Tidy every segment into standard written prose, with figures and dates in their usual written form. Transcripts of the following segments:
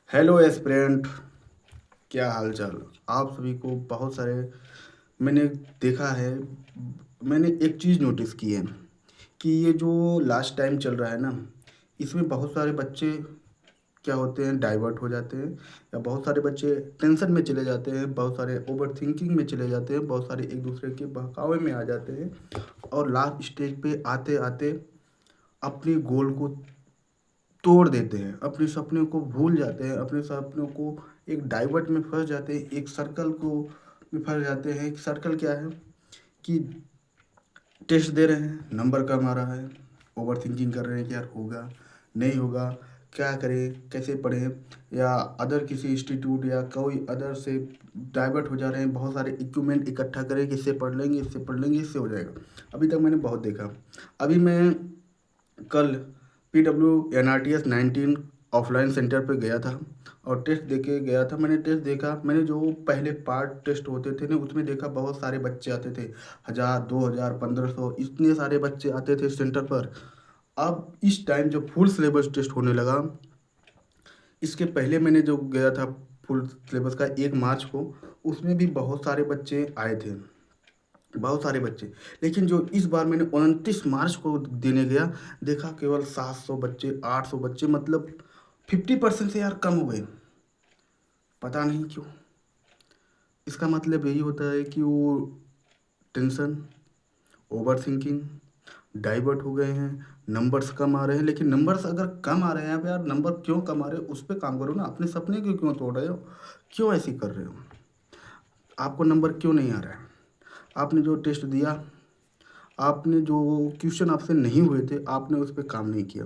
Hello aspirant, क्या हाल चाल। आप सभी को बहुत सारे मैंने देखा है। मैंने एक चीज़ नोटिस की है कि ये जो लास्ट टाइम चल रहा है ना, इसमें बहुत सारे बच्चे क्या होते हैं, डाइवर्ट हो जाते हैं, या बहुत सारे बच्चे टेंशन में चले जाते हैं, बहुत सारे ओवर थिंकिंग में चले जाते हैं, बहुत सारे एक दूसरे के बहकावे में आ जाते हैं और लास्ट स्टेज पे आते आते अपनी गोल को तोड़ देते हैं, अपने सपने को भूल जाते हैं, अपने सपनों को एक डाइवर्ट में फंस जाते हैं, एक सर्कल को में फंस जाते हैं। एक सर्कल क्या है कि टेस्ट दे रहे हैं, नंबर कम आ रहा है, ओवर थिंकिंग कर रहे हैं कि यार होगा नहीं होगा, क्या करें, कैसे पढ़ें, या अदर किसी इंस्टीट्यूट या कोई अदर से डाइवर्ट हो जा रहे हैं। बहुत सारे इक्विपमेंट इकट्ठा करें कि इससे पढ़ लेंगे, इससे पढ़ लेंगे, इससे हो जाएगा। अभी तक मैंने बहुत देखा। अभी मैं कल PWNRTS 19 ऑफलाइन सेंटर पे गया था और टेस्ट देके गया था। मैंने टेस्ट देखा, मैंने जो पहले पार्ट टेस्ट होते थे ना, उसमें देखा बहुत सारे बच्चे आते थे, 1000 2000 1500, इतने सारे बच्चे आते थे सेंटर पर। अब इस टाइम जब फुल सिलेबस टेस्ट होने लगा, इसके पहले मैंने जो गया था फुल सिलेबस का 1 मार्च को, उसमें भी बहुत सारे बच्चे आए थे, बहुत सारे बच्चे। लेकिन जो इस बार मैंने 29 मार्च को देने गया, देखा केवल 700 बच्चे, 800 बच्चे, मतलब 50% से यार कम हो गए। पता नहीं क्यों। इसका मतलब यही होता है कि वो टेंशन, ओवर थिंकिंग, डाइवर्ट हो गए हैं, नंबर्स कम आ रहे हैं। लेकिन नंबर्स अगर कम आ रहे हैं, यार नंबर क्यों कम आ रहे हैं, उस पर काम करो ना। अपने सपने क्यों तोड़ रहे हो, क्यों ऐसी कर रहे हो? आपको नंबर क्यों नहीं आ रहा है? आपने जो टेस्ट दिया, आपने जो क्वेश्चन आपसे नहीं हुए थे, आपने उस पे काम नहीं किया,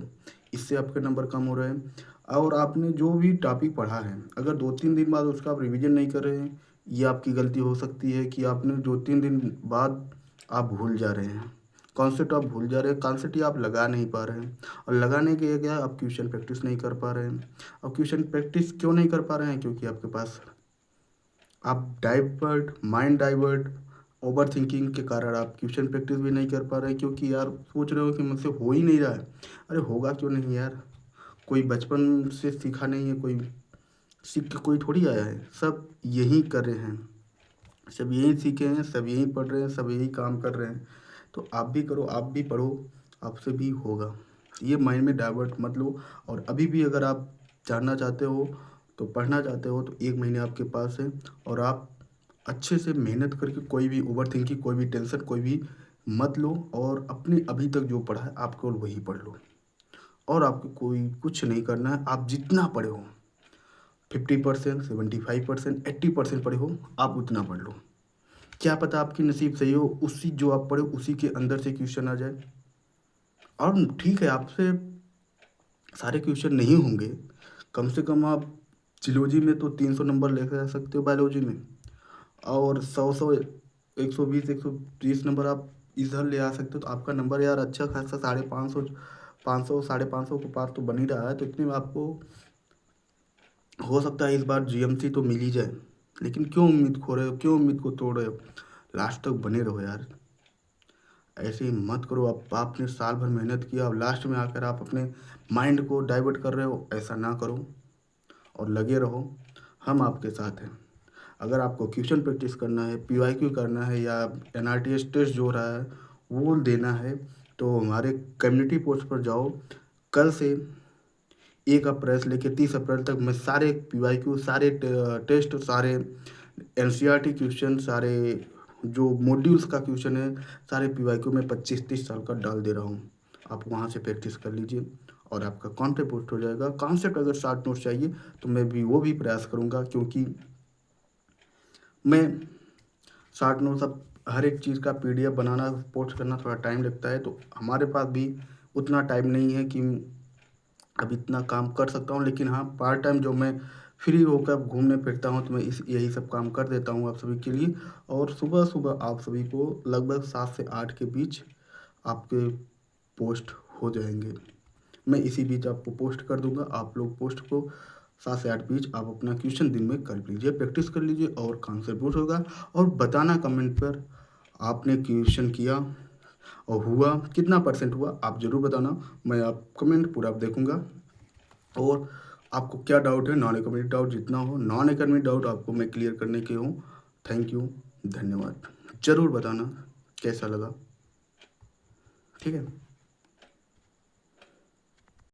इससे आपके नंबर कम हो रहे हैं। और आपने जो भी टॉपिक पढ़ा है, अगर 2-3 दिन बाद उसका आप रिवीजन नहीं कर रहे हैं, ये आपकी गलती हो सकती है कि आपने 2-3 दिन बाद आप भूल जा रहे हैं, कॉन्सेप्ट आप भूल जा रहे हैं, कॉन्सेप्ट ही आप लगा नहीं पा रहे हैं। और लगाने के क्या, आप क्वेश्चन प्रैक्टिस नहीं कर पा रहे हैं। अब क्वेश्चन प्रैक्टिस क्यों नहीं कर पा रहे हैं? क्योंकि आपके पास आप divert, mind divert, over thinking के कारण आप क्वेश्चन प्रैक्टिस भी नहीं कर पा रहे हैं, क्योंकि यार सोच रहे हो कि मुझसे हो ही नहीं रहा है। अरे होगा क्यों नहीं यार? कोई बचपन से सीखा नहीं है, कोई सीख के कोई थोड़ी आया है, सब यही कर रहे हैं, सब यही सीखे हैं, सब यही पढ़ रहे हैं, सब यही काम कर रहे हैं। तो आप भी करो, आप भी पढ़ो, आपसे भी होगा। ये माइंड में डाइवर्ट मत लो। और अभी भी अगर आप जानना चाहते हो, तो पढ़ना चाहते हो, तो 1 महीने आपके पास है, और आप अच्छे से मेहनत करके कोई भी ओवर थिंकिंग, कोई भी टेंशन, कोई भी मत लो, और अपनी अभी तक जो पढ़ा है आप केवल वही पढ़ लो। और आपको कोई कुछ नहीं करना है। आप जितना पढ़े हो, 50%, 75%, 80% पढ़े हो, आप उतना पढ़ लो। क्या पता आपकी नसीब सही हो, उसी जो आप पढ़े उसी के अंदर से क्वेश्चन आ जाए। और ठीक है, आपसे सारे क्वेश्चन नहीं होंगे, कम से कम आप जियोलॉजी में तो 300 नंबर लेकर आ सकते हो, बायोलॉजी में, और 100 120 130 नंबर आप इधर ले आ सकते हो। तो आपका नंबर यार अच्छा खासा 550, 500 550 के पार तो बन ही रहा है। तो इतने में आपको हो सकता है इस बार GMC तो मिल ही जाए। लेकिन क्यों उम्मीद खो रहे हो, क्यों उम्मीद को तोड़ रहे हो? लास्ट तक बने रहो यार। ऐसे ही मत करो। आप आपने साल भर मेहनत किया, और लास्ट में आकर आप अपने माइंड को डाइवर्ट कर रहे हो, ऐसा ना करो और लगे रहो। हम आपके साथ हैं। अगर आपको क्वेश्चन प्रैक्टिस करना है, PYQ करना है, या NRTS टेस्ट जो हो रहा है वो देना है, तो हमारे कम्युनिटी पोस्ट पर जाओ। कल से 1 अप्रैल से लेकर 30 अप्रैल तक मैं सारे PYQ, सारे टेस्ट, सारे NCERT क्वेश्चन, सारे जो मॉड्यूल्स का क्वेश्चन है, सारे PYQ में 25-30 साल का डाल दे रहा हूँ। आप वहाँ से प्रैक्टिस कर लीजिए और आपका कॉन्सेप्ट पोस्ट हो जाएगा। कॉन्सेप्ट अगर शॉर्ट नोट चाहिए तो मैं भी वो भी प्रयास करूँगा, क्योंकि मैं शॉर्ट नोट्स, अब हर एक चीज़ का PDF बनाना, पोस्ट करना थोड़ा टाइम लगता है। तो हमारे पास भी उतना टाइम नहीं है कि अब इतना काम कर सकता हूँ। लेकिन हाँ, पार्ट टाइम जो मैं फ्री होकर घूमने फिरता हूँ, तो मैं इस यही सब काम कर देता हूँ आप सभी के लिए। और सुबह सुबह आप सभी को लगभग 7 से 8 के बीच आपके पोस्ट हो जाएंगे। मैं इसी बीच आपको पोस्ट कर दूंगा। आप लोग पोस्ट को 7 से 8 बीच आप अपना क्वेश्चन दिन में कर लीजिए, प्रैक्टिस कर लीजिए, और कॉन्सेप्ट पोस्ट होगा। और बताना कमेंट पर आपने क्वेश्चन किया और हुआ कितना परसेंट हुआ, आप ज़रूर बताना। मैं आप कमेंट पूरा देखूंगा। और आपको क्या डाउट है, नॉन एकेडमिक डाउट जितना हो, नॉन एकेडमिक डाउट आपको मैं क्लियर करने के हूँ। थैंक यू, धन्यवाद। ज़रूर बताना कैसा लगा, ठीक है।